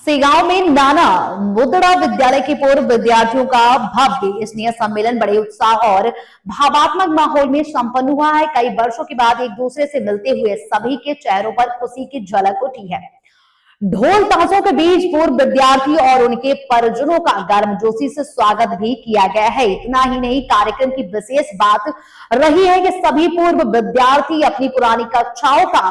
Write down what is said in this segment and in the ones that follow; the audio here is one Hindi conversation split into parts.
सेगांव में नाना मुदड़ा विद्यालय के पूर्व विद्यार्थियों का भव्य स्नेह सम्मेलन बड़े उत्साह और भावात्मक माहौल में संपन्न हुआ है। कई वर्षों के बाद एक दूसरे से मिलते हुए सभी के चेहरों पर खुशी की झलक उठी है। ढोल ताशों के बीच पूर्व विद्यार्थी और उनके परिजनों का गर्मजोशी से स्वागत भी किया गया है। इतना ही नहीं, कार्यक्रम की विशेष बात रही है कि सभी पूर्व विद्यार्थी अपनी पुरानी कक्षाओं का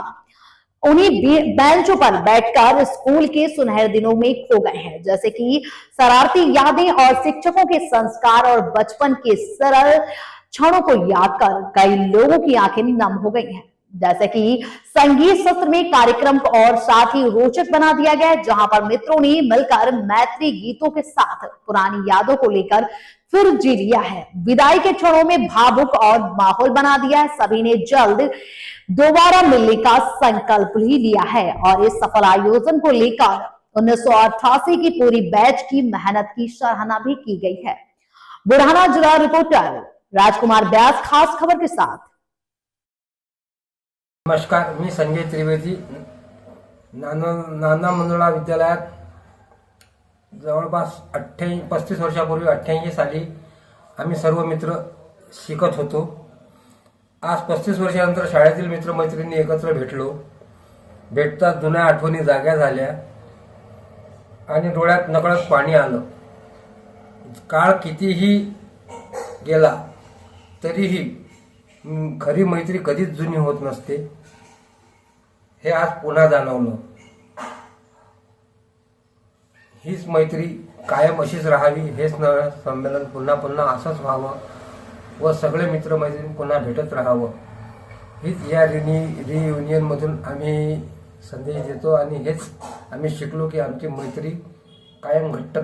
उन्हीं बेंचों पर बैठकर स्कूल के सुनहरे दिनों में खो गए हैं, जैसे कि शरारती यादें और शिक्षकों के संस्कार और बचपन के सरल क्षणों को याद कर कई लोगों की आंखें नम हो गई हैं। जैसे कि संगीत सत्र में कार्यक्रम को और साथ ही रोचक बना दिया गया है, जहां पर मित्रों ने मिलकर मैत्री गीतों के साथ पुरानी यादों को लेकर फिर जी लिया है। विदाई के क्षणों में भावुक और माहौल बना दिया है। सभी ने जल्द दोबारा मिलने का संकल्प ही लिया है और इस सफल आयोजन को लेकर 1988 की पूरी बैच की मेहनत की सराहना भी की गई है। बुरहाना जिला रिपोर्टर राजकुमार व्यास खास खबर के साथ। नमस्कार, मी संजय त्रिवेदी। नाना मुंदडा विद्यालयात जवळपास 35 वर्षापूर्वी 88 साली आम्ही सर्व मित्र शिकत होतो। आज 35 वर्षानंतर शाळेतील मित्रमैत्रिणी एकत्र भेटलो। भेटताच जुन्या आठवणी जाग्या झाल्या आणि डोळ्यात नकळत पाणी आलं। काळ कितीही गेला तरीही खरी मैत्री कधीच जुनी होत नसते, हे आज पुन्हा जाणवलं। हीच मैत्री कायम अशीच राहावी, हेच संमेलन पुन्हा पुन्हा असंच व्हावं व सगळे मित्रमैत्रिणी पुन्हा भेटत राहावं, हीच या रियुनियन मधून आम्ही संदेश देतो आणि हेच आम्ही शिकलो की आमची मैत्री कायम घट्ट